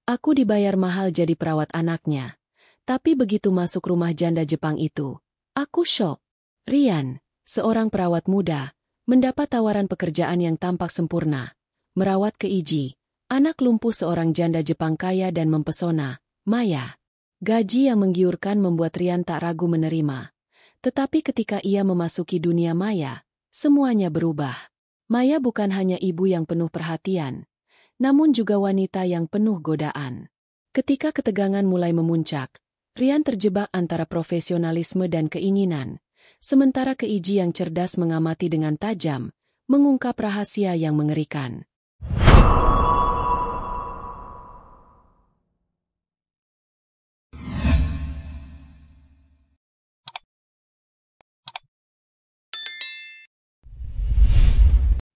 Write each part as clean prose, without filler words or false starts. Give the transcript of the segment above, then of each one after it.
Aku dibayar mahal jadi perawat anaknya. Tapi begitu masuk rumah janda Jepang itu, aku syok. Rian, seorang perawat muda, mendapat tawaran pekerjaan yang tampak sempurna. Merawat Keiji, anak lumpuh seorang janda Jepang kaya dan mempesona, Maya. Gaji yang menggiurkan membuat Rian tak ragu menerima. Tetapi ketika ia memasuki dunia Maya, semuanya berubah. Maya bukan hanya ibu yang penuh perhatian, namun juga wanita yang penuh godaan. Ketika ketegangan mulai memuncak, Rian terjebak antara profesionalisme dan keinginan, sementara Keiji yang cerdas mengamati dengan tajam, mengungkap rahasia yang mengerikan.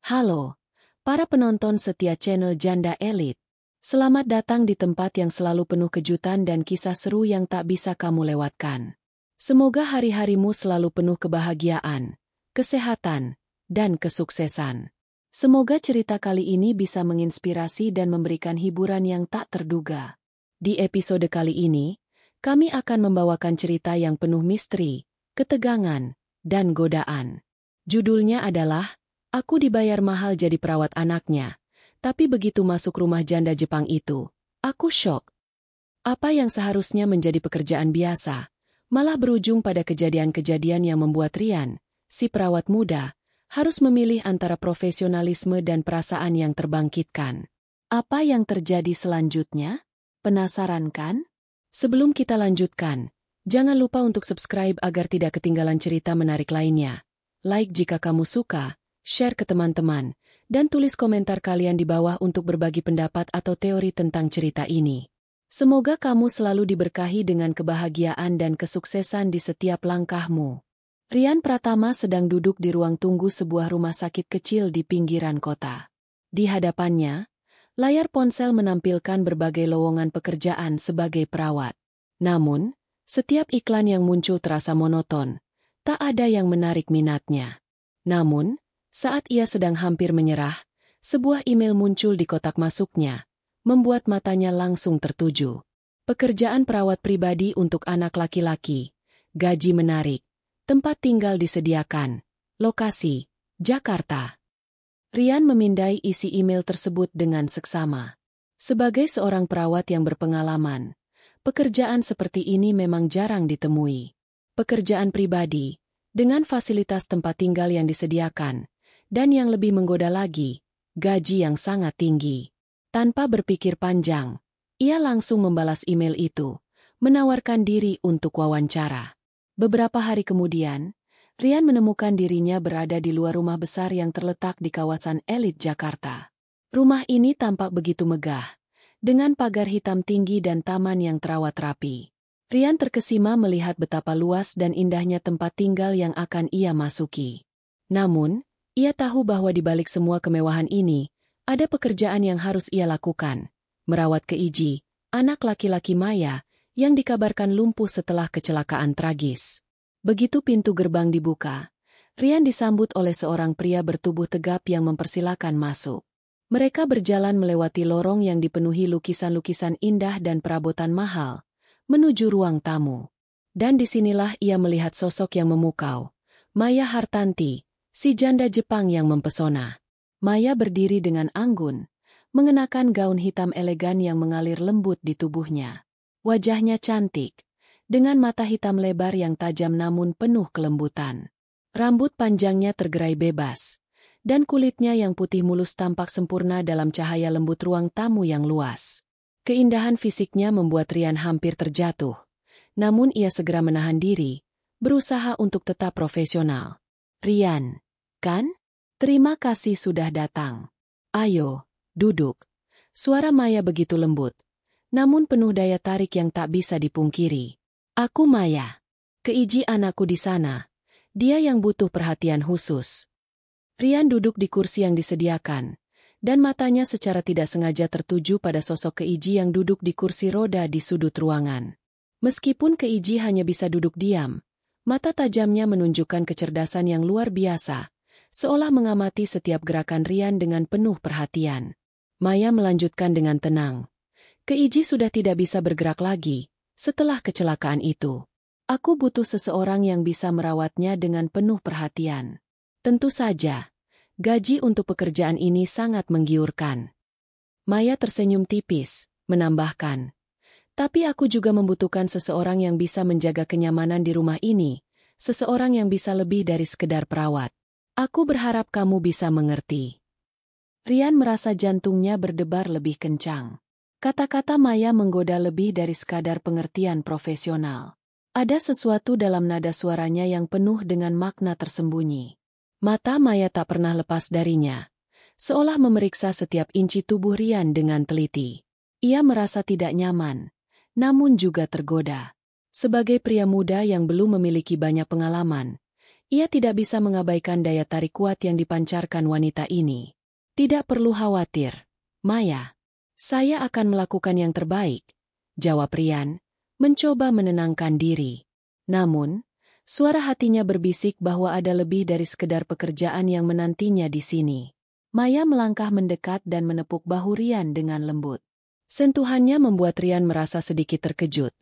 Halo, para penonton setia channel Janda Elite. Selamat datang di tempat yang selalu penuh kejutan dan kisah seru yang tak bisa kamu lewatkan. Semoga hari-harimu selalu penuh kebahagiaan, kesehatan, dan kesuksesan. Semoga cerita kali ini bisa menginspirasi dan memberikan hiburan yang tak terduga. Di episode kali ini, kami akan membawakan cerita yang penuh misteri, ketegangan, dan godaan. Judulnya adalah Aku dibayar mahal jadi perawat anaknya, tapi begitu masuk rumah janda Jepang itu, aku syok. Apa yang seharusnya menjadi pekerjaan biasa, malah berujung pada kejadian-kejadian yang membuat Rian, si perawat muda, harus memilih antara profesionalisme dan perasaan yang terbangkitkan. Apa yang terjadi selanjutnya? Penasaran kan? Sebelum kita lanjutkan, jangan lupa untuk subscribe agar tidak ketinggalan cerita menarik lainnya. Like jika kamu suka, share ke teman-teman, dan tulis komentar kalian di bawah untuk berbagi pendapat atau teori tentang cerita ini. Semoga kamu selalu diberkahi dengan kebahagiaan dan kesuksesan di setiap langkahmu. Rian Pratama sedang duduk di ruang tunggu sebuah rumah sakit kecil di pinggiran kota. Di hadapannya, layar ponsel menampilkan berbagai lowongan pekerjaan sebagai perawat. Namun, setiap iklan yang muncul terasa monoton, tak ada yang menarik minatnya. Namun, saat ia sedang hampir menyerah, sebuah email muncul di kotak masuknya, membuat matanya langsung tertuju. Pekerjaan perawat pribadi untuk anak laki-laki, gaji menarik, tempat tinggal disediakan, lokasi, Jakarta. Rian memindai isi email tersebut dengan seksama. Sebagai seorang perawat yang berpengalaman, pekerjaan seperti ini memang jarang ditemui. Pekerjaan pribadi, dengan fasilitas tempat tinggal yang disediakan, dan yang lebih menggoda lagi, gaji yang sangat tinggi. Tanpa berpikir panjang, ia langsung membalas email itu, menawarkan diri untuk wawancara. Beberapa hari kemudian, Rian menemukan dirinya berada di luar rumah besar yang terletak di kawasan elit Jakarta. Rumah ini tampak begitu megah, dengan pagar hitam tinggi dan taman yang terawat rapi. Rian terkesima melihat betapa luas dan indahnya tempat tinggal yang akan ia masuki. Namun, ia tahu bahwa di balik semua kemewahan ini, ada pekerjaan yang harus ia lakukan, merawat Keiji, anak laki-laki Maya, yang dikabarkan lumpuh setelah kecelakaan tragis. Begitu pintu gerbang dibuka, Rian disambut oleh seorang pria bertubuh tegap yang mempersilakan masuk. Mereka berjalan melewati lorong yang dipenuhi lukisan-lukisan indah dan perabotan mahal, menuju ruang tamu. Dan disinilah ia melihat sosok yang memukau, Maya Hartanti, si janda Jepang yang mempesona. Maya berdiri dengan anggun, mengenakan gaun hitam elegan yang mengalir lembut di tubuhnya. Wajahnya cantik, dengan mata hitam lebar yang tajam namun penuh kelembutan. Rambut panjangnya tergerai bebas, dan kulitnya yang putih mulus tampak sempurna dalam cahaya lembut ruang tamu yang luas. Keindahan fisiknya membuat Rian hampir terjatuh, namun ia segera menahan diri, berusaha untuk tetap profesional. Rian, kan? Terima kasih sudah datang. Ayo, duduk. Suara Maya begitu lembut, namun penuh daya tarik yang tak bisa dipungkiri. Aku Maya. Keiji anakku di sana. Dia yang butuh perhatian khusus. Rian duduk di kursi yang disediakan, dan matanya secara tidak sengaja tertuju pada sosok Keiji yang duduk di kursi roda di sudut ruangan. Meskipun Keiji hanya bisa duduk diam, mata tajamnya menunjukkan kecerdasan yang luar biasa, seolah mengamati setiap gerakan Rian dengan penuh perhatian. Maya melanjutkan dengan tenang. Keiji sudah tidak bisa bergerak lagi setelah kecelakaan itu. Aku butuh seseorang yang bisa merawatnya dengan penuh perhatian. Tentu saja, gaji untuk pekerjaan ini sangat menggiurkan. Maya tersenyum tipis, menambahkan. Tapi aku juga membutuhkan seseorang yang bisa menjaga kenyamanan di rumah ini, seseorang yang bisa lebih dari sekedar perawat. Aku berharap kamu bisa mengerti. Rian merasa jantungnya berdebar lebih kencang. Kata-kata Maya menggoda lebih dari sekadar pengertian profesional. Ada sesuatu dalam nada suaranya yang penuh dengan makna tersembunyi. Mata Maya tak pernah lepas darinya, seolah memeriksa setiap inci tubuh Rian dengan teliti. Ia merasa tidak nyaman, namun juga tergoda. Sebagai pria muda yang belum memiliki banyak pengalaman, ia tidak bisa mengabaikan daya tarik kuat yang dipancarkan wanita ini. Tidak perlu khawatir, Maya. Saya akan melakukan yang terbaik, jawab Rian, mencoba menenangkan diri. Namun, suara hatinya berbisik bahwa ada lebih dari sekedar pekerjaan yang menantinya di sini. Maya melangkah mendekat dan menepuk bahu Rian dengan lembut. Sentuhannya membuat Rian merasa sedikit terkejut,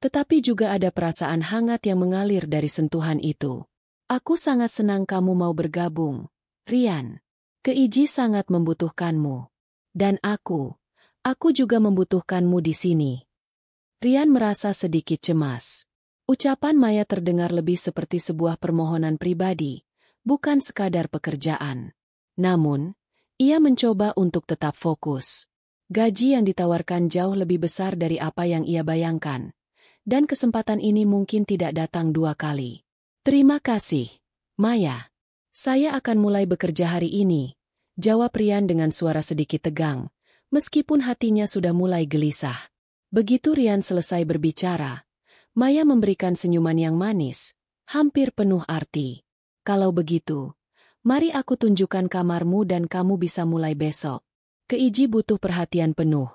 tetapi juga ada perasaan hangat yang mengalir dari sentuhan itu. Aku sangat senang kamu mau bergabung, Rian. Keiji sangat membutuhkanmu. Dan aku juga membutuhkanmu di sini. Rian merasa sedikit cemas. Ucapan Maya terdengar lebih seperti sebuah permohonan pribadi, bukan sekadar pekerjaan. Namun, ia mencoba untuk tetap fokus. Gaji yang ditawarkan jauh lebih besar dari apa yang ia bayangkan. Dan kesempatan ini mungkin tidak datang dua kali. Terima kasih, Maya. Saya akan mulai bekerja hari ini, jawab Rian dengan suara sedikit tegang, meskipun hatinya sudah mulai gelisah. Begitu Rian selesai berbicara, Maya memberikan senyuman yang manis, hampir penuh arti. Kalau begitu, mari aku tunjukkan kamarmu dan kamu bisa mulai besok. Keiji butuh perhatian penuh,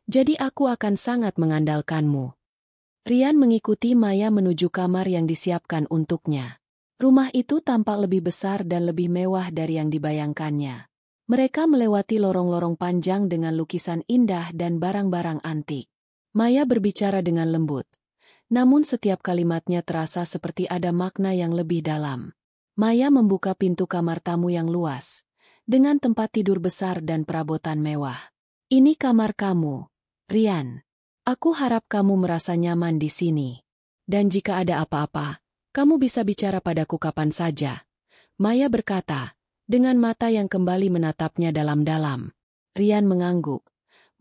jadi aku akan sangat mengandalkanmu. Rian mengikuti Maya menuju kamar yang disiapkan untuknya. Rumah itu tampak lebih besar dan lebih mewah dari yang dibayangkannya. Mereka melewati lorong-lorong panjang dengan lukisan indah dan barang-barang antik. Maya berbicara dengan lembut, namun setiap kalimatnya terasa seperti ada makna yang lebih dalam. Maya membuka pintu kamar tamu yang luas, dengan tempat tidur besar dan perabotan mewah. Ini kamar kamu, Rian. Aku harap kamu merasa nyaman di sini. Dan jika ada apa-apa, kamu bisa bicara padaku kapan saja. Maya berkata, dengan mata yang kembali menatapnya dalam-dalam. Rian mengangguk,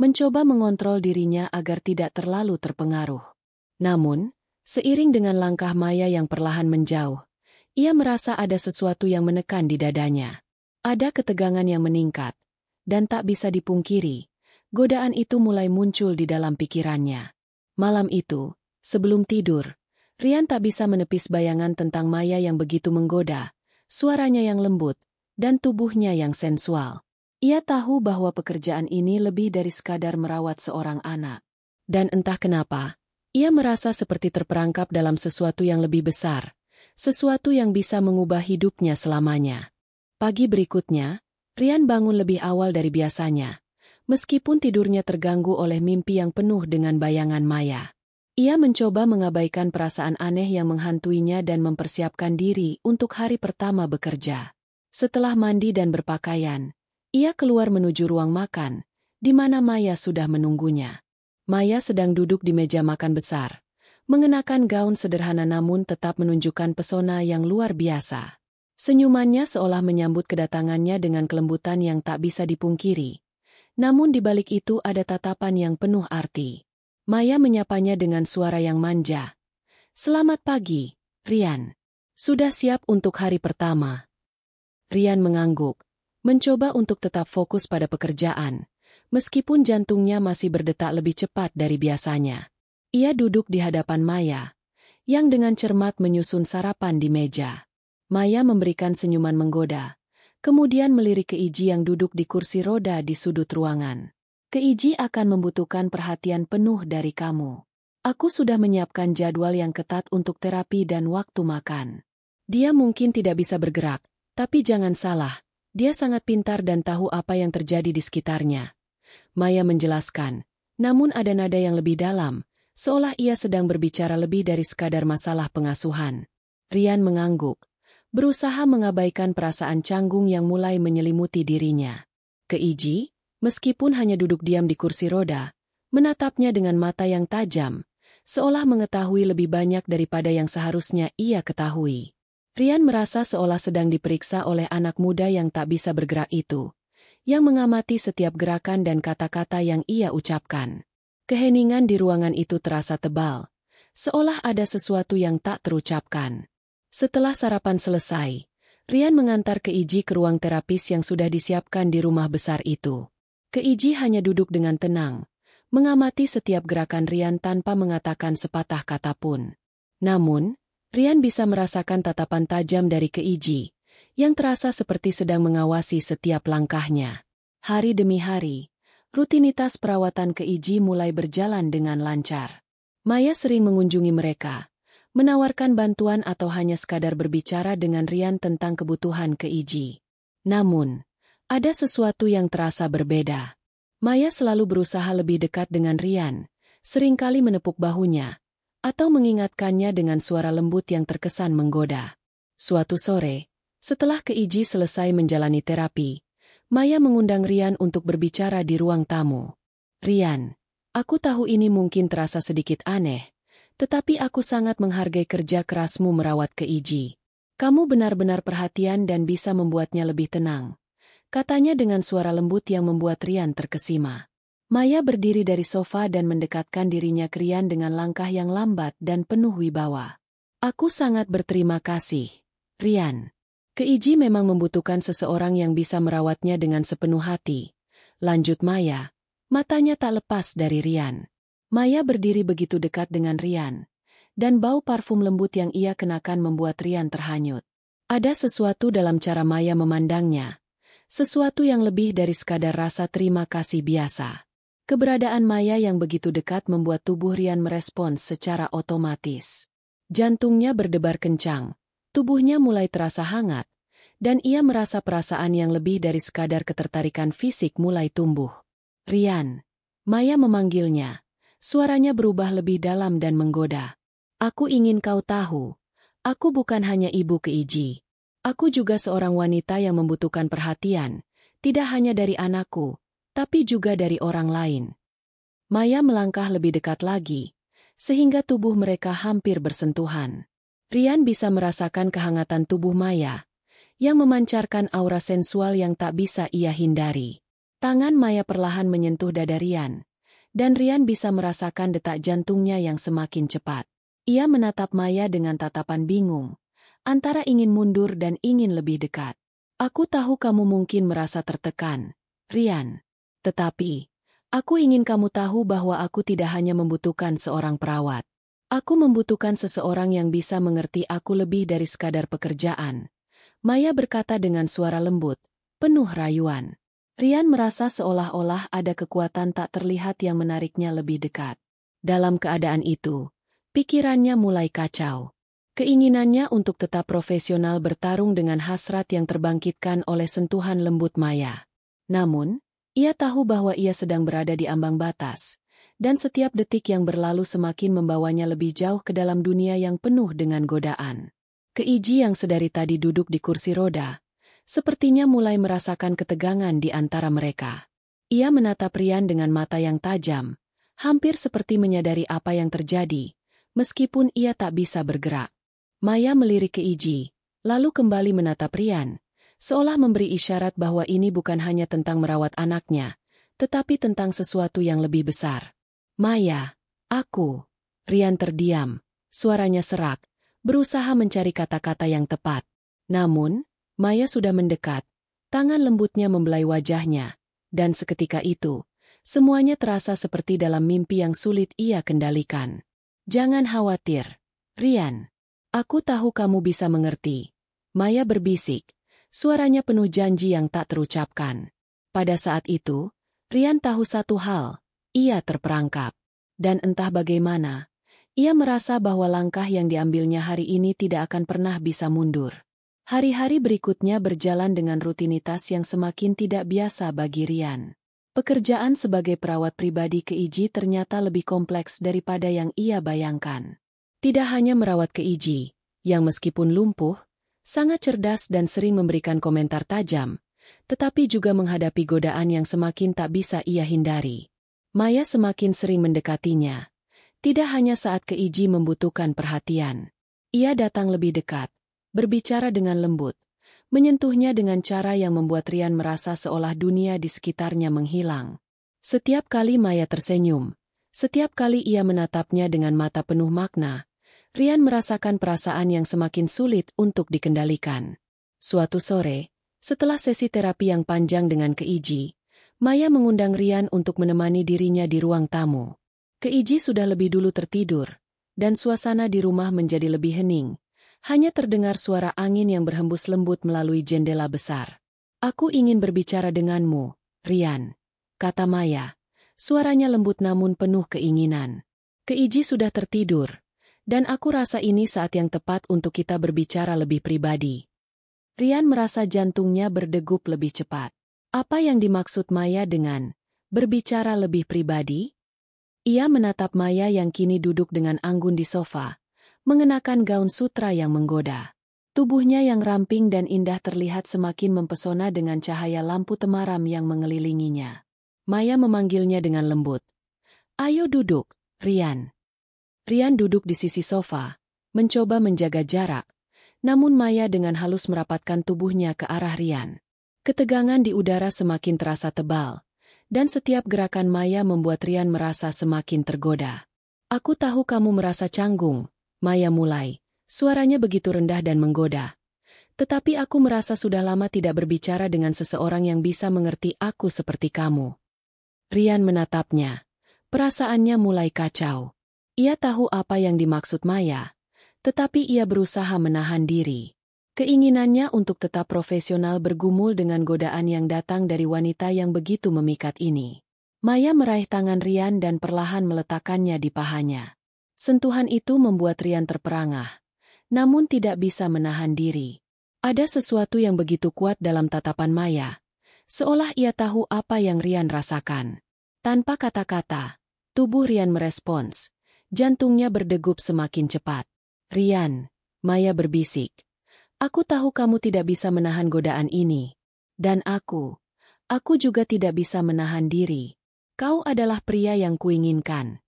mencoba mengontrol dirinya agar tidak terlalu terpengaruh. Namun, seiring dengan langkah Maya yang perlahan menjauh, ia merasa ada sesuatu yang menekan di dadanya. Ada ketegangan yang meningkat, dan tak bisa dipungkiri. Godaan itu mulai muncul di dalam pikirannya. Malam itu, sebelum tidur, Rian tak bisa menepis bayangan tentang Maya yang begitu menggoda, suaranya yang lembut, dan tubuhnya yang sensual. Ia tahu bahwa pekerjaan ini lebih dari sekadar merawat seorang anak. Dan entah kenapa, ia merasa seperti terperangkap dalam sesuatu yang lebih besar, sesuatu yang bisa mengubah hidupnya selamanya. Pagi berikutnya, Rian bangun lebih awal dari biasanya. Meskipun tidurnya terganggu oleh mimpi yang penuh dengan bayangan Maya. Ia mencoba mengabaikan perasaan aneh yang menghantuinya dan mempersiapkan diri untuk hari pertama bekerja. Setelah mandi dan berpakaian, ia keluar menuju ruang makan, di mana Maya sudah menunggunya. Maya sedang duduk di meja makan besar, mengenakan gaun sederhana namun tetap menunjukkan pesona yang luar biasa. Senyumannya seolah menyambut kedatangannya dengan kelembutan yang tak bisa dipungkiri. Namun di balik itu ada tatapan yang penuh arti. Maya menyapanya dengan suara yang manja. Selamat pagi, Rian. Sudah siap untuk hari pertama? Rian mengangguk, mencoba untuk tetap fokus pada pekerjaan, meskipun jantungnya masih berdetak lebih cepat dari biasanya. Ia duduk di hadapan Maya, yang dengan cermat menyusun sarapan di meja. Maya memberikan senyuman menggoda. Kemudian melirik Keiji yang duduk di kursi roda di sudut ruangan. Keiji akan membutuhkan perhatian penuh dari kamu. Aku sudah menyiapkan jadwal yang ketat untuk terapi dan waktu makan. Dia mungkin tidak bisa bergerak, tapi jangan salah, dia sangat pintar dan tahu apa yang terjadi di sekitarnya. Maya menjelaskan, Namun ada nada yang lebih dalam, seolah ia sedang berbicara lebih dari sekadar masalah pengasuhan. Rian mengangguk, berusaha mengabaikan perasaan canggung yang mulai menyelimuti dirinya. Keiji, meskipun hanya duduk diam di kursi roda, menatapnya dengan mata yang tajam, seolah mengetahui lebih banyak daripada yang seharusnya ia ketahui. Rian merasa seolah sedang diperiksa oleh anak muda yang tak bisa bergerak itu, yang mengamati setiap gerakan dan kata-kata yang ia ucapkan. Keheningan di ruangan itu terasa tebal, seolah ada sesuatu yang tak terucapkan. Setelah sarapan selesai, Rian mengantar Keiji ke ruang terapis yang sudah disiapkan di rumah besar itu. Keiji hanya duduk dengan tenang, mengamati setiap gerakan Rian tanpa mengatakan sepatah kata pun. Namun, Rian bisa merasakan tatapan tajam dari Keiji, yang terasa seperti sedang mengawasi setiap langkahnya. Hari demi hari, rutinitas perawatan Keiji mulai berjalan dengan lancar. Maya sering mengunjungi mereka, menawarkan bantuan atau hanya sekadar berbicara dengan Rian tentang kebutuhan Keiji. Namun, ada sesuatu yang terasa berbeda. Maya selalu berusaha lebih dekat dengan Rian, seringkali menepuk bahunya, atau mengingatkannya dengan suara lembut yang terkesan menggoda. Suatu sore, setelah Keiji selesai menjalani terapi, Maya mengundang Rian untuk berbicara di ruang tamu. "Rian, aku tahu ini mungkin terasa sedikit aneh, tetapi aku sangat menghargai kerja kerasmu merawat Keiji. Kamu benar-benar perhatian dan bisa membuatnya lebih tenang," katanya dengan suara lembut yang membuat Rian terkesima. Maya berdiri dari sofa dan mendekatkan dirinya ke Rian dengan langkah yang lambat dan penuh wibawa. "Aku sangat berterima kasih, Rian. Keiji memang membutuhkan seseorang yang bisa merawatnya dengan sepenuh hati," lanjut Maya, matanya tak lepas dari Rian. Maya berdiri begitu dekat dengan Rian, dan bau parfum lembut yang ia kenakan membuat Rian terhanyut. Ada sesuatu dalam cara Maya memandangnya, sesuatu yang lebih dari sekadar rasa terima kasih biasa. Keberadaan Maya yang begitu dekat membuat tubuh Rian merespons secara otomatis. Jantungnya berdebar kencang, tubuhnya mulai terasa hangat, dan ia merasa perasaan yang lebih dari sekadar ketertarikan fisik mulai tumbuh. "Rian," Maya memanggilnya, suaranya berubah lebih dalam dan menggoda. "Aku ingin kau tahu, aku bukan hanya ibu Keiji. Aku juga seorang wanita yang membutuhkan perhatian, tidak hanya dari anakku, tapi juga dari orang lain." Maya melangkah lebih dekat lagi, sehingga tubuh mereka hampir bersentuhan. Rian bisa merasakan kehangatan tubuh Maya, yang memancarkan aura sensual yang tak bisa ia hindari. Tangan Maya perlahan menyentuh dada Rian, dan Rian bisa merasakan detak jantungnya yang semakin cepat. Ia menatap Maya dengan tatapan bingung, antara ingin mundur dan ingin lebih dekat. "Aku tahu kamu mungkin merasa tertekan, Rian. Tetapi, aku ingin kamu tahu bahwa aku tidak hanya membutuhkan seorang perawat. Aku membutuhkan seseorang yang bisa mengerti aku lebih dari sekadar pekerjaan," Maya berkata dengan suara lembut, penuh rayuan. Rian merasa seolah-olah ada kekuatan tak terlihat yang menariknya lebih dekat. Dalam keadaan itu, pikirannya mulai kacau. Keinginannya untuk tetap profesional bertarung dengan hasrat yang terbangkitkan oleh sentuhan lembut Maya. Namun, ia tahu bahwa ia sedang berada di ambang batas, dan setiap detik yang berlalu semakin membawanya lebih jauh ke dalam dunia yang penuh dengan godaan. Keiji yang sedari tadi duduk di kursi roda, sepertinya mulai merasakan ketegangan di antara mereka. Ia menatap Rian dengan mata yang tajam, hampir seperti menyadari apa yang terjadi, meskipun ia tak bisa bergerak. Maya melirik Keiji, lalu kembali menatap Rian, seolah memberi isyarat bahwa ini bukan hanya tentang merawat anaknya, tetapi tentang sesuatu yang lebih besar. "Maya, aku..." Rian terdiam, suaranya serak, berusaha mencari kata-kata yang tepat. Namun, Maya sudah mendekat, tangan lembutnya membelai wajahnya, dan seketika itu, semuanya terasa seperti dalam mimpi yang sulit ia kendalikan. "Jangan khawatir, Rian. Aku tahu kamu bisa mengerti," Maya berbisik, suaranya penuh janji yang tak terucapkan. Pada saat itu, Rian tahu satu hal, ia terperangkap. Dan entah bagaimana, ia merasa bahwa langkah yang diambilnya hari ini tidak akan pernah bisa mundur. Hari-hari berikutnya berjalan dengan rutinitas yang semakin tidak biasa bagi Rian. Pekerjaan sebagai perawat pribadi Keiji ternyata lebih kompleks daripada yang ia bayangkan. Tidak hanya merawat Keiji, yang meskipun lumpuh, sangat cerdas dan sering memberikan komentar tajam, tetapi juga menghadapi godaan yang semakin tak bisa ia hindari. Maya semakin sering mendekatinya. Tidak hanya saat Keiji membutuhkan perhatian. Ia datang lebih dekat, berbicara dengan lembut, menyentuhnya dengan cara yang membuat Rian merasa seolah dunia di sekitarnya menghilang. Setiap kali Maya tersenyum, setiap kali ia menatapnya dengan mata penuh makna, Rian merasakan perasaan yang semakin sulit untuk dikendalikan. Suatu sore, setelah sesi terapi yang panjang dengan Keiji, Maya mengundang Rian untuk menemani dirinya di ruang tamu. Keiji sudah lebih dulu tertidur, dan suasana di rumah menjadi lebih hening. Hanya terdengar suara angin yang berhembus lembut melalui jendela besar. "Aku ingin berbicara denganmu, Rian," kata Maya. Suaranya lembut namun penuh keinginan. "Keiji sudah tertidur, dan aku rasa ini saat yang tepat untuk kita berbicara lebih pribadi." Rian merasa jantungnya berdegup lebih cepat. Apa yang dimaksud Maya dengan berbicara lebih pribadi? Ia menatap Maya yang kini duduk dengan anggun di sofa, mengenakan gaun sutra yang menggoda. Tubuhnya yang ramping dan indah terlihat semakin mempesona dengan cahaya lampu temaram yang mengelilinginya. Maya memanggilnya dengan lembut. "Ayo duduk, Rian." Rian duduk di sisi sofa, mencoba menjaga jarak, namun Maya dengan halus merapatkan tubuhnya ke arah Rian. Ketegangan di udara semakin terasa tebal, dan setiap gerakan Maya membuat Rian merasa semakin tergoda. "Aku tahu kamu merasa canggung," Maya mulai. Suaranya begitu rendah dan menggoda. "Tetapi aku merasa sudah lama tidak berbicara dengan seseorang yang bisa mengerti aku seperti kamu." Rian menatapnya. Perasaannya mulai kacau. Ia tahu apa yang dimaksud Maya, tetapi ia berusaha menahan diri. Keinginannya untuk tetap profesional bergumul dengan godaan yang datang dari wanita yang begitu memikat ini. Maya meraih tangan Rian dan perlahan meletakkannya di pahanya. Sentuhan itu membuat Rian terperangah, namun tidak bisa menahan diri. Ada sesuatu yang begitu kuat dalam tatapan Maya, seolah ia tahu apa yang Rian rasakan. Tanpa kata-kata, tubuh Rian merespons. Jantungnya berdegup semakin cepat. "Rian," Maya berbisik. "Aku tahu kamu tidak bisa menahan godaan ini. Dan aku juga tidak bisa menahan diri. Kau adalah pria yang kuinginkan."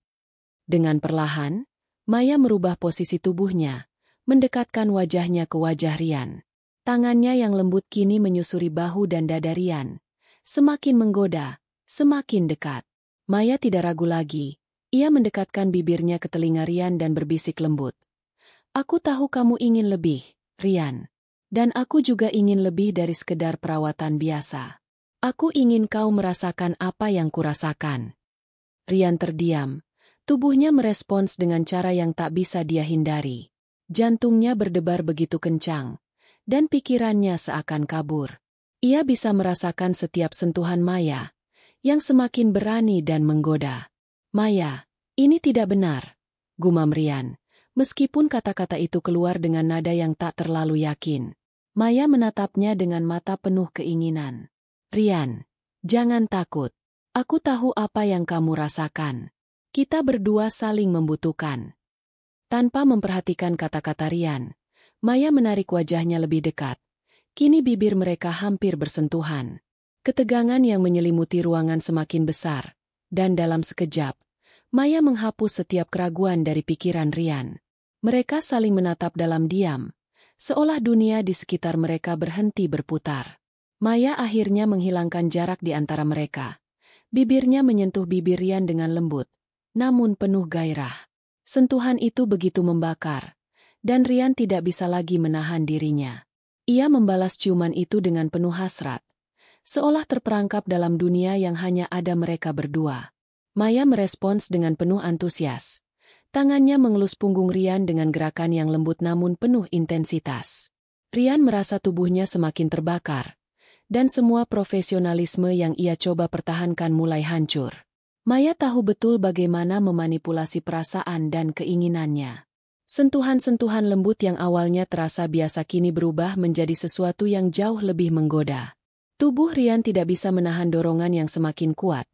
Dengan perlahan, Maya merubah posisi tubuhnya, mendekatkan wajahnya ke wajah Rian. Tangannya yang lembut kini menyusuri bahu dan dada Rian. Semakin menggoda, semakin dekat. Maya tidak ragu lagi. Ia mendekatkan bibirnya ke telinga Rian dan berbisik lembut. "Aku tahu kamu ingin lebih, Rian. Dan aku juga ingin lebih dari sekedar perawatan biasa. Aku ingin kau merasakan apa yang kurasakan." Rian terdiam. Tubuhnya merespons dengan cara yang tak bisa dia hindari. Jantungnya berdebar begitu kencang, dan pikirannya seakan kabur. Ia bisa merasakan setiap sentuhan Maya, yang semakin berani dan menggoda. "Maya, ini tidak benar," gumam Rian. Meskipun kata-kata itu keluar dengan nada yang tak terlalu yakin. Maya menatapnya dengan mata penuh keinginan. "Rian, jangan takut. Aku tahu apa yang kamu rasakan. Kita berdua saling membutuhkan." Tanpa memperhatikan kata-kata Rian, Maya menarik wajahnya lebih dekat. Kini bibir mereka hampir bersentuhan. Ketegangan yang menyelimuti ruangan semakin besar, dan dalam sekejap, Maya menghapus setiap keraguan dari pikiran Rian. Mereka saling menatap dalam diam, seolah dunia di sekitar mereka berhenti berputar. Maya akhirnya menghilangkan jarak di antara mereka. Bibirnya menyentuh bibir Rian dengan lembut, namun penuh gairah. Sentuhan itu begitu membakar, dan Rian tidak bisa lagi menahan dirinya. Ia membalas ciuman itu dengan penuh hasrat, seolah terperangkap dalam dunia yang hanya ada mereka berdua. Maya merespons dengan penuh antusias. Tangannya mengelus punggung Rian dengan gerakan yang lembut namun penuh intensitas. Rian merasa tubuhnya semakin terbakar, dan semua profesionalisme yang ia coba pertahankan mulai hancur. Maya tahu betul bagaimana memanipulasi perasaan dan keinginannya. Sentuhan-sentuhan lembut yang awalnya terasa biasa kini berubah menjadi sesuatu yang jauh lebih menggoda. Tubuh Rian tidak bisa menahan dorongan yang semakin kuat,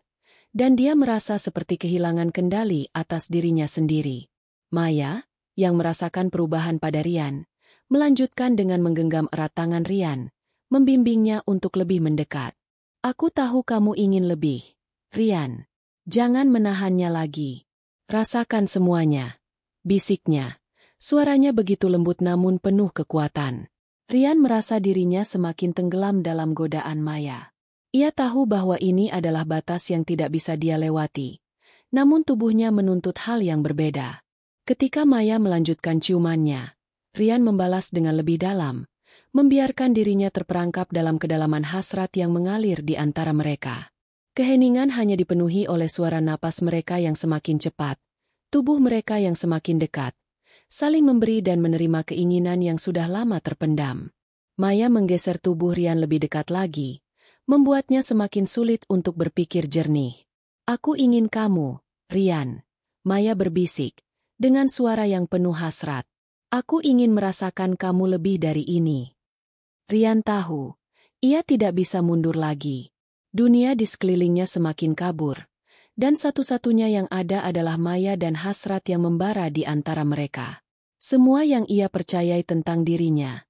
dan dia merasa seperti kehilangan kendali atas dirinya sendiri. Maya, yang merasakan perubahan pada Rian, melanjutkan dengan menggenggam erat tangan Rian, membimbingnya untuk lebih mendekat. Aku tahu kamu ingin lebih, Rian. Jangan menahannya lagi. Rasakan semuanya. Bisiknya. Suaranya begitu lembut namun penuh kekuatan. Rian merasa dirinya semakin tenggelam dalam godaan Maya. Ia tahu bahwa ini adalah batas yang tidak bisa dia lewati. Namun tubuhnya menuntut hal yang berbeda. Ketika Maya melanjutkan ciumannya, Rian membalas dengan lebih dalam, membiarkan dirinya terperangkap dalam kedalaman hasrat yang mengalir di antara mereka. Keheningan hanya dipenuhi oleh suara napas mereka yang semakin cepat, tubuh mereka yang semakin dekat, saling memberi dan menerima keinginan yang sudah lama terpendam. Maya menggeser tubuh Rian lebih dekat lagi, membuatnya semakin sulit untuk berpikir jernih. Aku ingin kamu, Rian. Maya berbisik, dengan suara yang penuh hasrat. Aku ingin merasakan kamu lebih dari ini. Rian tahu, ia tidak bisa mundur lagi. Dunia di sekelilingnya semakin kabur, dan satu-satunya yang ada adalah Maya dan hasrat yang membara di antara mereka. Semua yang ia percayai tentang dirinya.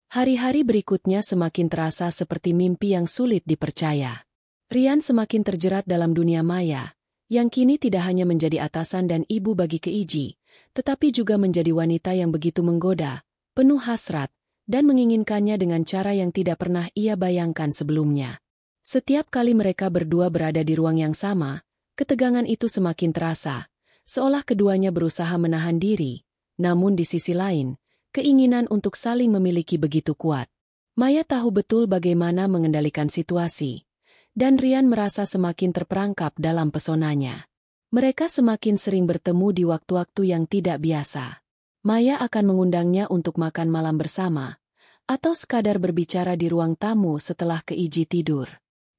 Hari-hari berikutnya semakin terasa seperti mimpi yang sulit dipercaya. Rian semakin terjerat dalam dunia Maya, yang kini tidak hanya menjadi atasan dan ibu bagi Keiji, tetapi juga menjadi wanita yang begitu menggoda, penuh hasrat, dan menginginkannya dengan cara yang tidak pernah ia bayangkan sebelumnya. Setiap kali mereka berdua berada di ruang yang sama, ketegangan itu semakin terasa, seolah keduanya berusaha menahan diri, namun di sisi lain, keinginan untuk saling memiliki begitu kuat. Maya tahu betul bagaimana mengendalikan situasi, dan Rian merasa semakin terperangkap dalam pesonanya. Mereka semakin sering bertemu di waktu-waktu yang tidak biasa. Maya akan mengundangnya untuk makan malam bersama, atau sekadar berbicara di ruang tamu setelah Keiji tidur.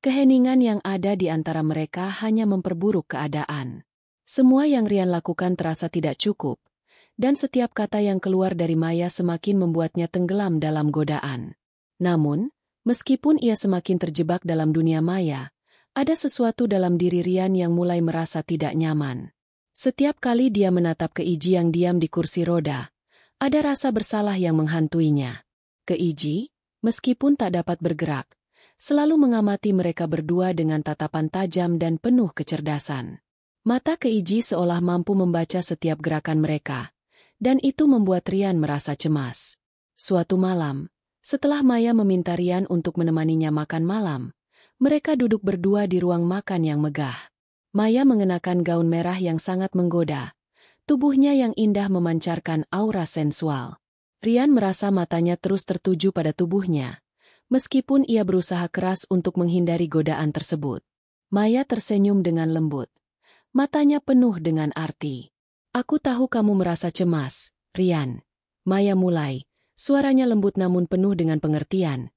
Keheningan yang ada di antara mereka hanya memperburuk keadaan. Semua yang Rian lakukan terasa tidak cukup, dan setiap kata yang keluar dari Maya semakin membuatnya tenggelam dalam godaan. Namun, meskipun ia semakin terjebak dalam dunia Maya, ada sesuatu dalam diri Rian yang mulai merasa tidak nyaman. Setiap kali dia menatap Keiji yang diam di kursi roda, ada rasa bersalah yang menghantuinya. Keiji, meskipun tak dapat bergerak, selalu mengamati mereka berdua dengan tatapan tajam dan penuh kecerdasan. Mata Keiji seolah mampu membaca setiap gerakan mereka, dan itu membuat Rian merasa cemas. Suatu malam, setelah Maya meminta Rian untuk menemaninya makan malam, mereka duduk berdua di ruang makan yang megah. Maya mengenakan gaun merah yang sangat menggoda, tubuhnya yang indah memancarkan aura sensual. Rian merasa matanya terus tertuju pada tubuhnya, meskipun ia berusaha keras untuk menghindari godaan tersebut. Maya tersenyum dengan lembut. Matanya penuh dengan arti. Aku tahu kamu merasa cemas, Rian. Maya mulai, suaranya lembut namun penuh dengan pengertian.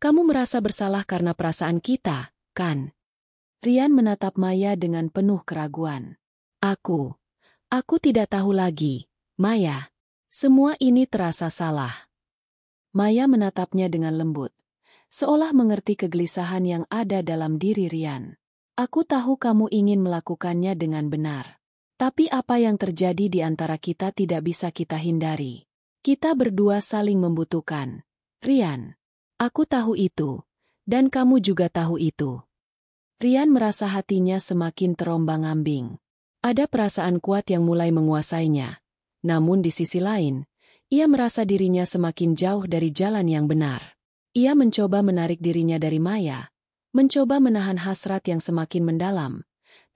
Kamu merasa bersalah karena perasaan kita, kan? Rian menatap Maya dengan penuh keraguan. Aku tidak tahu lagi, Maya. Semua ini terasa salah. Maya menatapnya dengan lembut, seolah mengerti kegelisahan yang ada dalam diri Rian. Aku tahu kamu ingin melakukannya dengan benar. Tapi apa yang terjadi di antara kita tidak bisa kita hindari. Kita berdua saling membutuhkan. Rian, aku tahu itu, dan kamu juga tahu itu. Rian merasa hatinya semakin terombang-ambing. Ada perasaan kuat yang mulai menguasainya. Namun di sisi lain, ia merasa dirinya semakin jauh dari jalan yang benar. Ia mencoba menarik dirinya dari Maya, mencoba menahan hasrat yang semakin mendalam,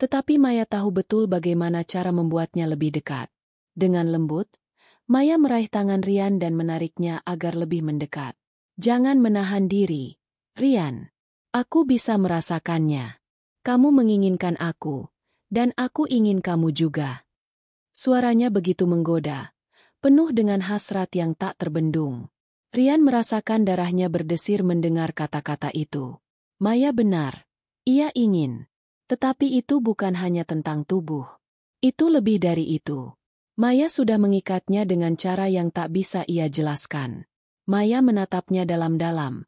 tetapi Maya tahu betul bagaimana cara membuatnya lebih dekat. Dengan lembut, Maya meraih tangan Rian dan menariknya agar lebih mendekat. Jangan menahan diri, Rian. Aku bisa merasakannya. Kamu menginginkan aku, dan aku ingin kamu juga. Suaranya begitu menggoda, penuh dengan hasrat yang tak terbendung. Rian merasakan darahnya berdesir mendengar kata-kata itu. Maya benar, ia ingin. Tetapi itu bukan hanya tentang tubuh. Itu lebih dari itu. Maya sudah mengikatnya dengan cara yang tak bisa ia jelaskan. Maya menatapnya dalam-dalam.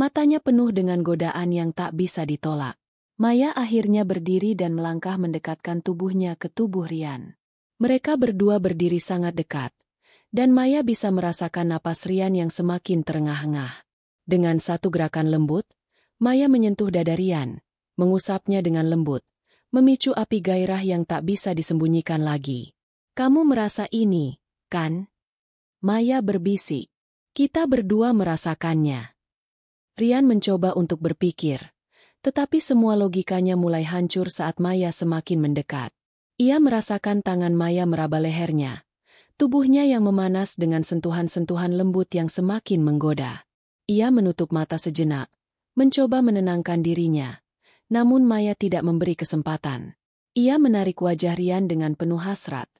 Matanya penuh dengan godaan yang tak bisa ditolak. Maya akhirnya berdiri dan melangkah mendekatkan tubuhnya ke tubuh Rian. Mereka berdua berdiri sangat dekat, dan Maya bisa merasakan napas Rian yang semakin terengah-engah. Dengan satu gerakan lembut, Maya menyentuh dada Rian, mengusapnya dengan lembut, memicu api gairah yang tak bisa disembunyikan lagi. "Kamu merasa ini, kan?" Maya berbisik. "Kita berdua merasakannya." Rian mencoba untuk berpikir, tetapi semua logikanya mulai hancur saat Maya semakin mendekat. Ia merasakan tangan Maya meraba lehernya, tubuhnya yang memanas dengan sentuhan-sentuhan lembut yang semakin menggoda. Ia menutup mata sejenak, mencoba menenangkan dirinya, namun Maya tidak memberi kesempatan. Ia menarik wajah Rian dengan penuh hasrat.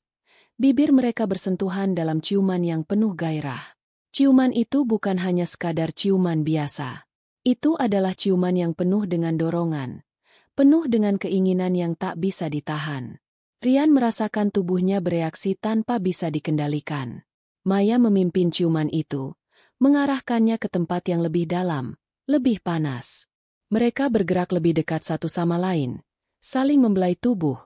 Bibir mereka bersentuhan dalam ciuman yang penuh gairah. Ciuman itu bukan hanya sekadar ciuman biasa. Itu adalah ciuman yang penuh dengan dorongan, penuh dengan keinginan yang tak bisa ditahan. Rian merasakan tubuhnya bereaksi tanpa bisa dikendalikan. Maya memimpin ciuman itu, mengarahkannya ke tempat yang lebih dalam, lebih panas. Mereka bergerak lebih dekat satu sama lain, saling membelai tubuh,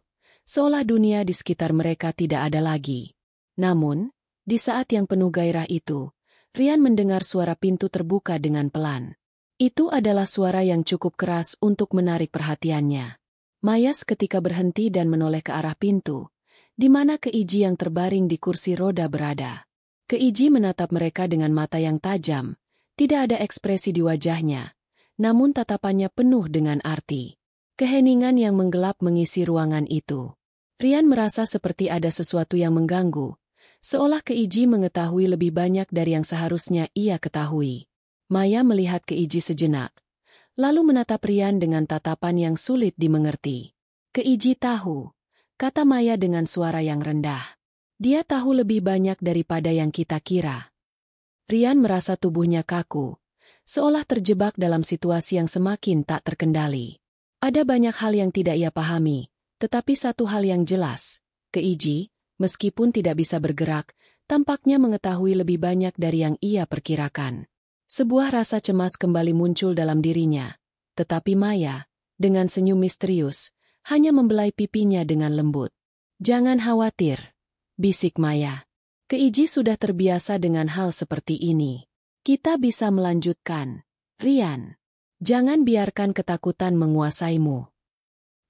seolah dunia di sekitar mereka tidak ada lagi. Namun, di saat yang penuh gairah itu, Rian mendengar suara pintu terbuka dengan pelan. Itu adalah suara yang cukup keras untuk menarik perhatiannya. Maya seketika berhenti dan menoleh ke arah pintu, di mana Keiji yang terbaring di kursi roda berada. Keiji menatap mereka dengan mata yang tajam, tidak ada ekspresi di wajahnya, namun tatapannya penuh dengan arti. Keheningan yang menggelap mengisi ruangan itu. Rian merasa seperti ada sesuatu yang mengganggu, seolah Keiji mengetahui lebih banyak dari yang seharusnya ia ketahui. Maya melihat Keiji sejenak, lalu menatap Rian dengan tatapan yang sulit dimengerti. "Keiji tahu," kata Maya dengan suara yang rendah. "Dia tahu lebih banyak daripada yang kita kira." Rian merasa tubuhnya kaku, seolah terjebak dalam situasi yang semakin tak terkendali. Ada banyak hal yang tidak ia pahami, tetapi satu hal yang jelas, Keiji, meskipun tidak bisa bergerak, tampaknya mengetahui lebih banyak dari yang ia perkirakan. Sebuah rasa cemas kembali muncul dalam dirinya, tetapi Maya, dengan senyum misterius, hanya membelai pipinya dengan lembut. "Jangan khawatir," bisik Maya. "Keiji sudah terbiasa dengan hal seperti ini. Kita bisa melanjutkan. Rian, jangan biarkan ketakutan menguasaimu."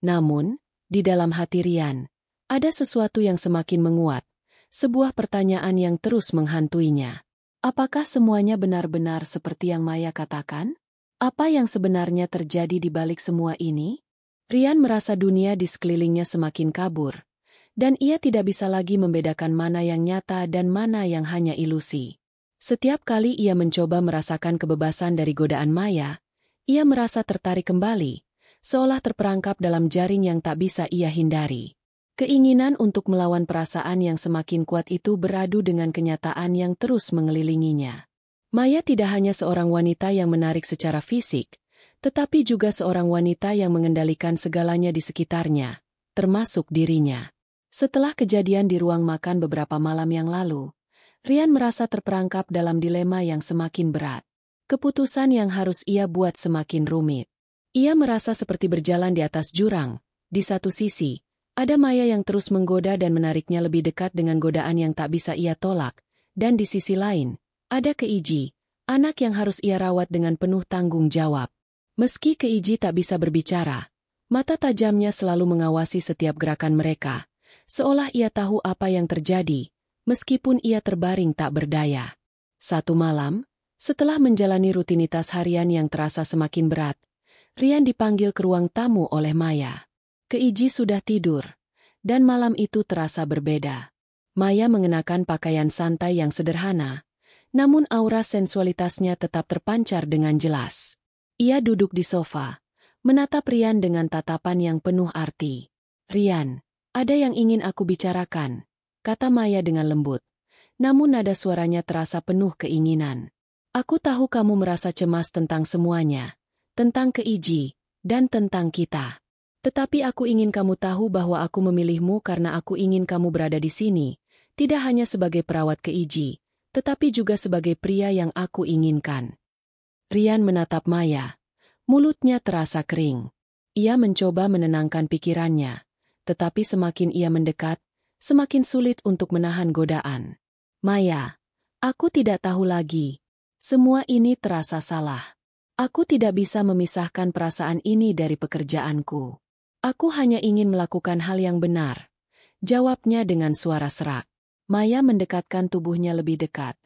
Namun, di dalam hati Rian, ada sesuatu yang semakin menguat, sebuah pertanyaan yang terus menghantuinya. Apakah semuanya benar-benar seperti yang Maya katakan? Apa yang sebenarnya terjadi di balik semua ini? Rian merasa dunia di sekelilingnya semakin kabur, dan ia tidak bisa lagi membedakan mana yang nyata dan mana yang hanya ilusi. Setiap kali ia mencoba merasakan kebebasan dari godaan Maya, ia merasa tertarik kembali, seolah terperangkap dalam jaring yang tak bisa ia hindari. Keinginan untuk melawan perasaan yang semakin kuat itu beradu dengan kenyataan yang terus mengelilinginya. Maya tidak hanya seorang wanita yang menarik secara fisik, tetapi juga seorang wanita yang mengendalikan segalanya di sekitarnya, termasuk dirinya. Setelah kejadian di ruang makan beberapa malam yang lalu, Rian merasa terperangkap dalam dilema yang semakin berat. Keputusan yang harus ia buat semakin rumit. Ia merasa seperti berjalan di atas jurang. Di satu sisi, ada Maya yang terus menggoda dan menariknya lebih dekat dengan godaan yang tak bisa ia tolak, dan di sisi lain, ada Keiji, anak yang harus ia rawat dengan penuh tanggung jawab. Meski Keiji tak bisa berbicara, mata tajamnya selalu mengawasi setiap gerakan mereka, seolah ia tahu apa yang terjadi, meskipun ia terbaring tak berdaya. Satu malam, setelah menjalani rutinitas harian yang terasa semakin berat, Rian dipanggil ke ruang tamu oleh Maya. Keiji sudah tidur, dan malam itu terasa berbeda. Maya mengenakan pakaian santai yang sederhana, namun aura sensualitasnya tetap terpancar dengan jelas. Ia duduk di sofa, menatap Rian dengan tatapan yang penuh arti. "Rian, ada yang ingin aku bicarakan," kata Maya dengan lembut, namun nada suaranya terasa penuh keinginan. "Aku tahu kamu merasa cemas tentang semuanya, tentang Keiji, dan tentang kita. Tetapi aku ingin kamu tahu bahwa aku memilihmu karena aku ingin kamu berada di sini, tidak hanya sebagai perawat Keiji, tetapi juga sebagai pria yang aku inginkan." Rian menatap Maya. Mulutnya terasa kering. Ia mencoba menenangkan pikirannya, tetapi semakin ia mendekat, semakin sulit untuk menahan godaan. Maya, aku tidak tahu lagi. Semua ini terasa salah. Aku tidak bisa memisahkan perasaan ini dari pekerjaanku. Aku hanya ingin melakukan hal yang benar. Jawabnya dengan suara serak. Maya mendekatkan tubuhnya lebih dekat,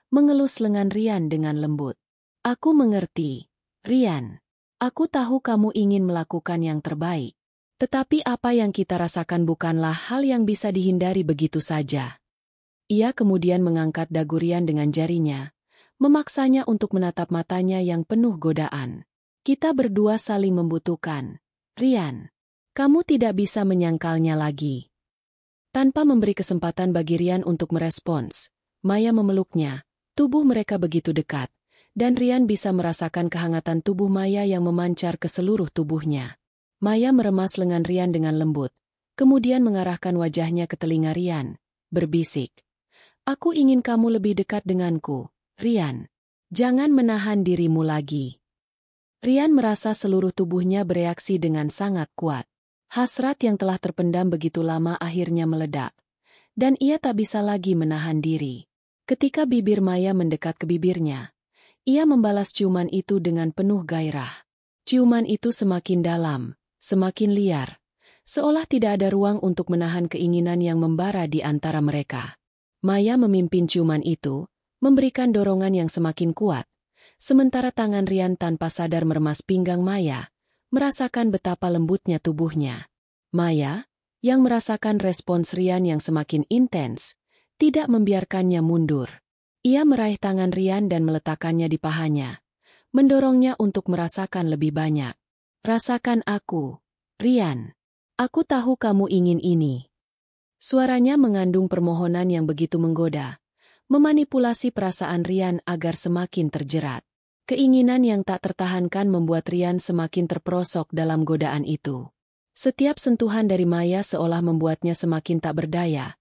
mengelus lengan Rian dengan lembut. Aku mengerti, Rian. Aku tahu kamu ingin melakukan yang terbaik. Tetapi apa yang kita rasakan bukanlah hal yang bisa dihindari begitu saja. Ia kemudian mengangkat dagu Rian dengan jarinya, memaksanya untuk menatap matanya yang penuh godaan. Kita berdua saling membutuhkan. Rian, kamu tidak bisa menyangkalnya lagi. Tanpa memberi kesempatan bagi Rian untuk merespons, Maya memeluknya. Tubuh mereka begitu dekat, dan Rian bisa merasakan kehangatan tubuh Maya yang memancar ke seluruh tubuhnya. Maya meremas lengan Rian dengan lembut, kemudian mengarahkan wajahnya ke telinga Rian, berbisik. Aku ingin kamu lebih dekat denganku, Rian. Jangan menahan dirimu lagi. Rian merasa seluruh tubuhnya bereaksi dengan sangat kuat. Hasrat yang telah terpendam begitu lama akhirnya meledak, dan ia tak bisa lagi menahan diri. Ketika bibir Maya mendekat ke bibirnya, ia membalas ciuman itu dengan penuh gairah. Ciuman itu semakin dalam, semakin liar, seolah tidak ada ruang untuk menahan keinginan yang membara di antara mereka. Maya memimpin ciuman itu, memberikan dorongan yang semakin kuat, sementara tangan Rian tanpa sadar meremas pinggang Maya, merasakan betapa lembutnya tubuhnya. Maya, yang merasakan respons Rian yang semakin intens, tidak membiarkannya mundur. Ia meraih tangan Rian dan meletakkannya di pahanya, mendorongnya untuk merasakan lebih banyak. Rasakan aku, Rian. Aku tahu kamu ingin ini. Suaranya mengandung permohonan yang begitu menggoda, memanipulasi perasaan Rian agar semakin terjerat. Keinginan yang tak tertahankan membuat Rian semakin terperosok dalam godaan itu. Setiap sentuhan dari Maya seolah membuatnya semakin tak berdaya,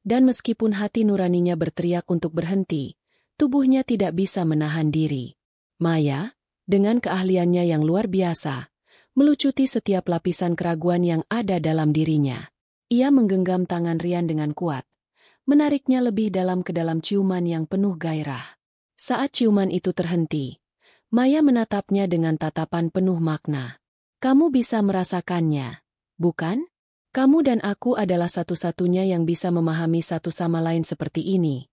dan meskipun hati nuraninya berteriak untuk berhenti, tubuhnya tidak bisa menahan diri. Maya, dengan keahliannya yang luar biasa, melucuti setiap lapisan keraguan yang ada dalam dirinya. Ia menggenggam tangan Rian dengan kuat, menariknya lebih dalam ke dalam ciuman yang penuh gairah. Saat ciuman itu terhenti, Maya menatapnya dengan tatapan penuh makna. Kamu bisa merasakannya, bukan? Kamu dan aku adalah satu-satunya yang bisa memahami satu sama lain seperti ini,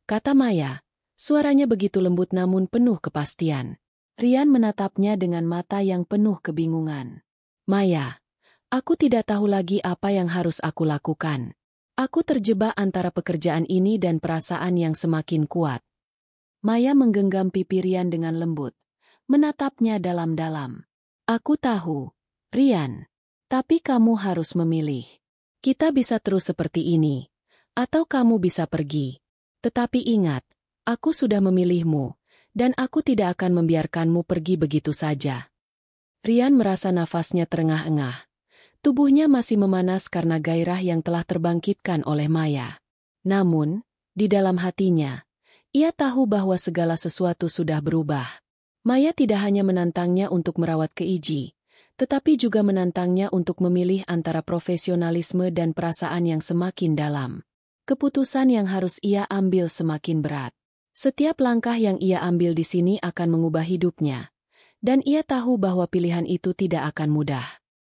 kata Maya. Suaranya begitu lembut namun penuh kepastian. Rian menatapnya dengan mata yang penuh kebingungan. Maya, aku tidak tahu lagi apa yang harus aku lakukan. Aku terjebak antara pekerjaan ini dan perasaan yang semakin kuat. Maya menggenggam pipi Rian dengan lembut, menatapnya dalam-dalam. Aku tahu, Rian. Tapi kamu harus memilih. Kita bisa terus seperti ini, atau kamu bisa pergi. Tetapi ingat, aku sudah memilihmu, dan aku tidak akan membiarkanmu pergi begitu saja. Rian merasa nafasnya terengah-engah. Tubuhnya masih memanas karena gairah yang telah terbangkitkan oleh Maya. Namun, di dalam hatinya, ia tahu bahwa segala sesuatu sudah berubah. Maya tidak hanya menantangnya untuk merawat Keiji, tetapi juga menantangnya untuk memilih antara profesionalisme dan perasaan yang semakin dalam. Keputusan yang harus ia ambil semakin berat. Setiap langkah yang ia ambil di sini akan mengubah hidupnya, dan ia tahu bahwa pilihan itu tidak akan mudah.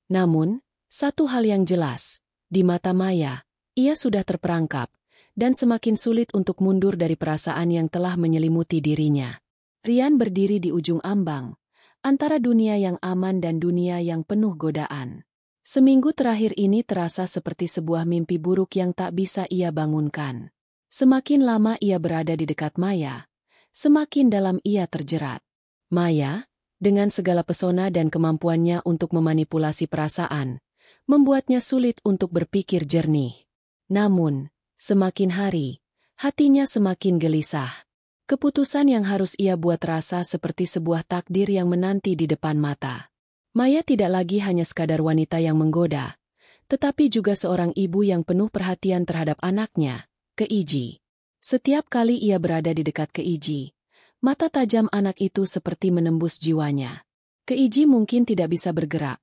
Namun, satu hal yang jelas, di mata Maya, ia sudah terperangkap, dan semakin sulit untuk mundur dari perasaan yang telah menyelimuti dirinya. Rian berdiri di ujung ambang, antara dunia yang aman dan dunia yang penuh godaan. Seminggu terakhir ini terasa seperti sebuah mimpi buruk yang tak bisa ia bangunkan. Semakin lama ia berada di dekat Maya, semakin dalam ia terjerat. Maya, dengan segala pesona dan kemampuannya untuk memanipulasi perasaan, membuatnya sulit untuk berpikir jernih. Namun, semakin hari, hatinya semakin gelisah. Keputusan yang harus ia buat rasa seperti sebuah takdir yang menanti di depan mata. Maya tidak lagi hanya sekadar wanita yang menggoda, tetapi juga seorang ibu yang penuh perhatian terhadap anaknya, Keiji. Setiap kali ia berada di dekat Keiji, Mata tajam anak itu seperti menembus jiwanya. Keiji mungkin tidak bisa bergerak,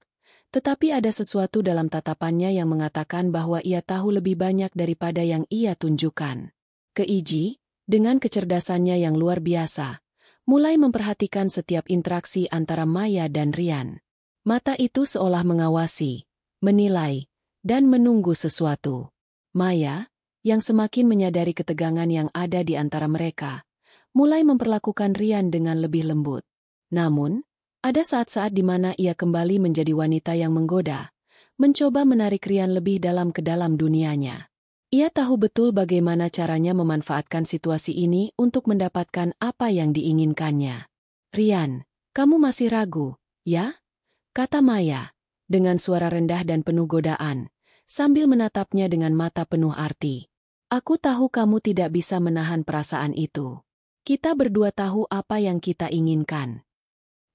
tetapi ada sesuatu dalam tatapannya yang mengatakan bahwa ia tahu lebih banyak daripada yang ia tunjukkan. Keiji, dengan kecerdasannya yang luar biasa, mulai memperhatikan setiap interaksi antara Maya dan Rian. Mata itu seolah mengawasi, menilai, dan menunggu sesuatu. Maya, yang semakin menyadari ketegangan yang ada di antara mereka, mulai memperlakukan Rian dengan lebih lembut. Namun, ada saat-saat di mana ia kembali menjadi wanita yang menggoda, mencoba menarik Rian lebih dalam ke dalam dunianya. Ia tahu betul bagaimana caranya memanfaatkan situasi ini untuk mendapatkan apa yang diinginkannya. "Rian, kamu masih ragu, ya?" kata Maya, dengan suara rendah dan penuh godaan, sambil menatapnya dengan mata penuh arti. "Aku tahu kamu tidak bisa menahan perasaan itu. Kita berdua tahu apa yang kita inginkan."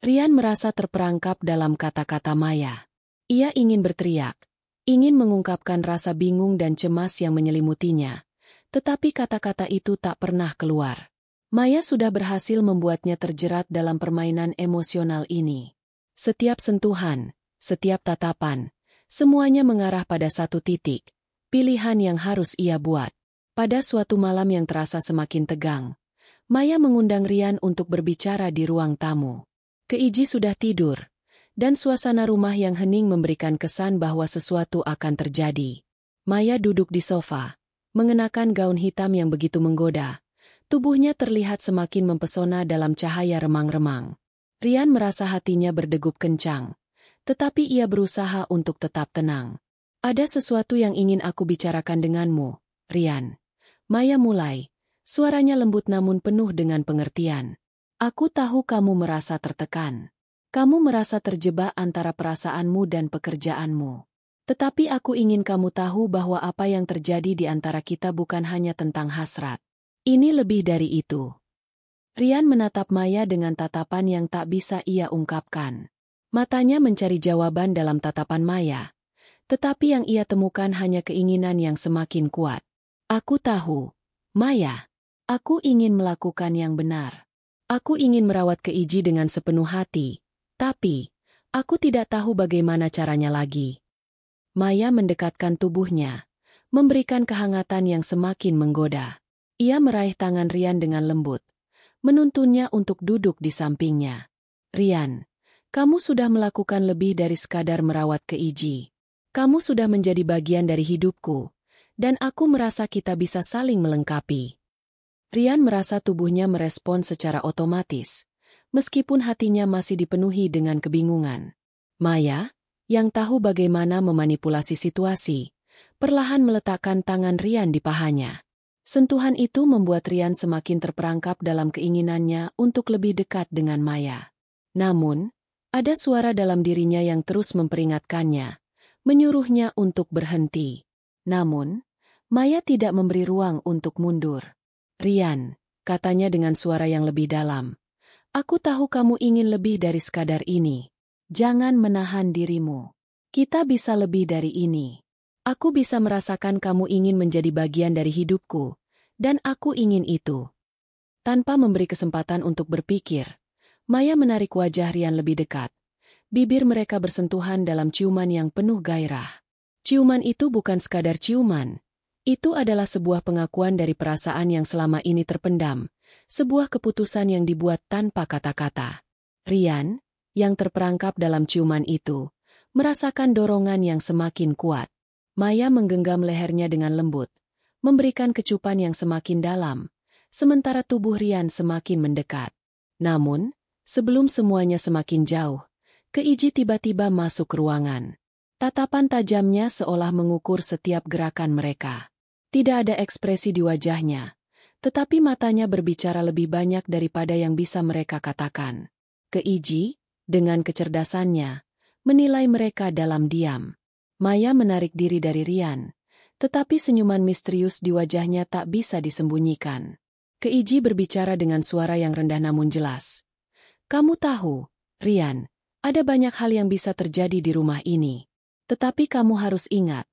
Rian merasa terperangkap dalam kata-kata Maya. Ia ingin berteriak, ingin mengungkapkan rasa bingung dan cemas yang menyelimutinya, tetapi kata-kata itu tak pernah keluar. Maya sudah berhasil membuatnya terjerat dalam permainan emosional ini. Setiap sentuhan, setiap tatapan, semuanya mengarah pada satu titik, pilihan yang harus ia buat. Pada suatu malam yang terasa semakin tegang, Maya mengundang Rian untuk berbicara di ruang tamu. Keiji sudah tidur, dan suasana rumah yang hening memberikan kesan bahwa sesuatu akan terjadi. Maya duduk di sofa, mengenakan gaun hitam yang begitu menggoda. Tubuhnya terlihat semakin mempesona dalam cahaya remang-remang. Rian merasa hatinya berdegup kencang, tetapi ia berusaha untuk tetap tenang. "Ada sesuatu yang ingin aku bicarakan denganmu, Rian." Maya mulai, suaranya lembut namun penuh dengan pengertian. "Aku tahu kamu merasa tertekan. Kamu merasa terjebak antara perasaanmu dan pekerjaanmu. Tetapi aku ingin kamu tahu bahwa apa yang terjadi di antara kita bukan hanya tentang hasrat. Ini lebih dari itu." Rian menatap Maya dengan tatapan yang tak bisa ia ungkapkan. Matanya mencari jawaban dalam tatapan Maya, tetapi yang ia temukan hanya keinginan yang semakin kuat. "Aku tahu, Maya. Aku ingin melakukan yang benar. Aku ingin merawat Keiji dengan sepenuh hati, tapi aku tidak tahu bagaimana caranya lagi." Maya mendekatkan tubuhnya, memberikan kehangatan yang semakin menggoda. Ia meraih tangan Rian dengan lembut, menuntunnya untuk duduk di sampingnya. "Rian, kamu sudah melakukan lebih dari sekadar merawat Keiji. Kamu sudah menjadi bagian dari hidupku, dan aku merasa kita bisa saling melengkapi." Rian merasa tubuhnya merespon secara otomatis, meskipun hatinya masih dipenuhi dengan kebingungan. Maya, yang tahu bagaimana memanipulasi situasi, perlahan meletakkan tangan Rian di pahanya. Sentuhan itu membuat Rian semakin terperangkap dalam keinginannya untuk lebih dekat dengan Maya. Namun, ada suara dalam dirinya yang terus memperingatkannya, menyuruhnya untuk berhenti. Namun, Maya tidak memberi ruang untuk mundur. "Rian," katanya dengan suara yang lebih dalam, "aku tahu kamu ingin lebih dari sekadar ini. Jangan menahan dirimu. Kita bisa lebih dari ini. Aku bisa merasakan kamu ingin menjadi bagian dari hidupku, dan aku ingin itu." Tanpa memberi kesempatan untuk berpikir, Maya menarik wajah Rian lebih dekat. Bibir mereka bersentuhan dalam ciuman yang penuh gairah. Ciuman itu bukan sekadar ciuman. Itu adalah sebuah pengakuan dari perasaan yang selama ini terpendam, sebuah keputusan yang dibuat tanpa kata-kata. Rian, yang terperangkap dalam ciuman itu, merasakan dorongan yang semakin kuat. Maya menggenggam lehernya dengan lembut, memberikan kecupan yang semakin dalam, sementara tubuh Rian semakin mendekat. Namun, sebelum semuanya semakin jauh, Keiji tiba-tiba masuk ruangan. Tatapan tajamnya seolah mengukur setiap gerakan mereka. Tidak ada ekspresi di wajahnya, tetapi matanya berbicara lebih banyak daripada yang bisa mereka katakan. Keiji, dengan kecerdasannya, menilai mereka dalam diam. Maya menarik diri dari Rian, tetapi senyuman misterius di wajahnya tak bisa disembunyikan. Keiji berbicara dengan suara yang rendah namun jelas. "Kamu tahu, Rian, ada banyak hal yang bisa terjadi di rumah ini. Tetapi kamu harus ingat,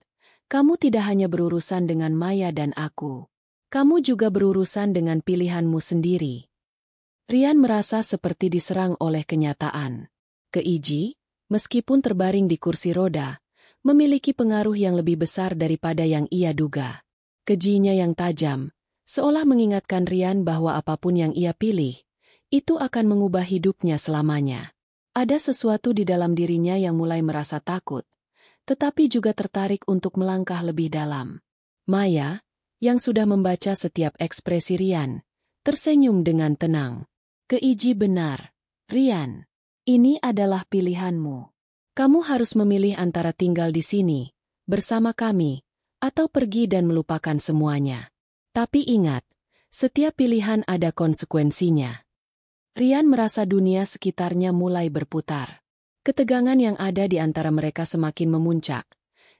kamu tidak hanya berurusan dengan Maya dan aku. Kamu juga berurusan dengan pilihanmu sendiri." Rian merasa seperti diserang oleh kenyataan. Keiji, meskipun terbaring di kursi roda, memiliki pengaruh yang lebih besar daripada yang ia duga. Kejinya yang tajam, seolah mengingatkan Rian bahwa apapun yang ia pilih, itu akan mengubah hidupnya selamanya. Ada sesuatu di dalam dirinya yang mulai merasa takut, tetapi juga tertarik untuk melangkah lebih dalam. Maya, yang sudah membaca setiap ekspresi Rian, tersenyum dengan tenang. Keiji benar, Rian. Ini adalah pilihanmu. Kamu harus memilih antara tinggal di sini, bersama kami, atau pergi dan melupakan semuanya. Tapi ingat, setiap pilihan ada konsekuensinya. Rian merasa dunia sekitarnya mulai berputar. Ketegangan yang ada di antara mereka semakin memuncak,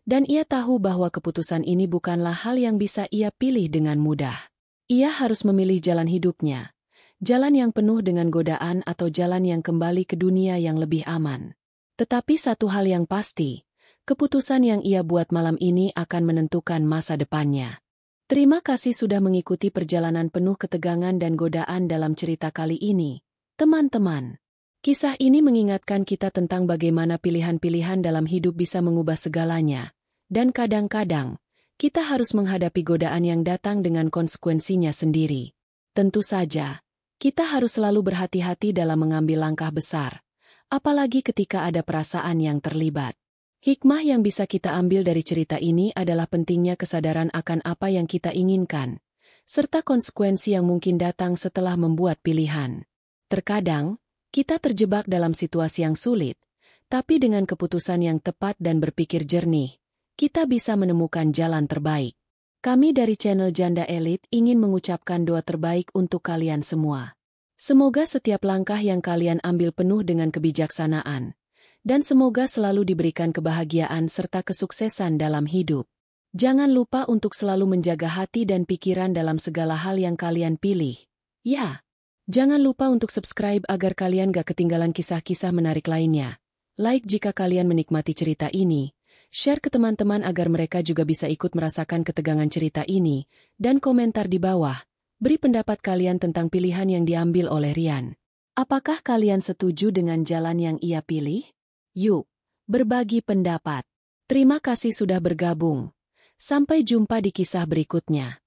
dan ia tahu bahwa keputusan ini bukanlah hal yang bisa ia pilih dengan mudah. Ia harus memilih jalan hidupnya. Jalan yang penuh dengan godaan atau jalan yang kembali ke dunia yang lebih aman. Tetapi satu hal yang pasti, keputusan yang ia buat malam ini akan menentukan masa depannya. Terima kasih sudah mengikuti perjalanan penuh ketegangan dan godaan dalam cerita kali ini, teman-teman. Kisah ini mengingatkan kita tentang bagaimana pilihan-pilihan dalam hidup bisa mengubah segalanya, dan kadang-kadang, kita harus menghadapi godaan yang datang dengan konsekuensinya sendiri. Tentu saja, kita harus selalu berhati-hati dalam mengambil langkah besar, apalagi ketika ada perasaan yang terlibat. Hikmah yang bisa kita ambil dari cerita ini adalah pentingnya kesadaran akan apa yang kita inginkan, serta konsekuensi yang mungkin datang setelah membuat pilihan. Terkadang, kita terjebak dalam situasi yang sulit, tapi dengan keputusan yang tepat dan berpikir jernih, kita bisa menemukan jalan terbaik. Kami dari channel Janda Elite ingin mengucapkan doa terbaik untuk kalian semua. Semoga setiap langkah yang kalian ambil penuh dengan kebijaksanaan, dan semoga selalu diberikan kebahagiaan serta kesuksesan dalam hidup. Jangan lupa untuk selalu menjaga hati dan pikiran dalam segala hal yang kalian pilih. Ya, jangan lupa untuk subscribe agar kalian gak ketinggalan kisah-kisah menarik lainnya. Like jika kalian menikmati cerita ini. Share ke teman-teman agar mereka juga bisa ikut merasakan ketegangan cerita ini, dan komentar di bawah, beri pendapat kalian tentang pilihan yang diambil oleh Rian. Apakah kalian setuju dengan jalan yang ia pilih? Yuk, berbagi pendapat. Terima kasih sudah bergabung. Sampai jumpa di kisah berikutnya.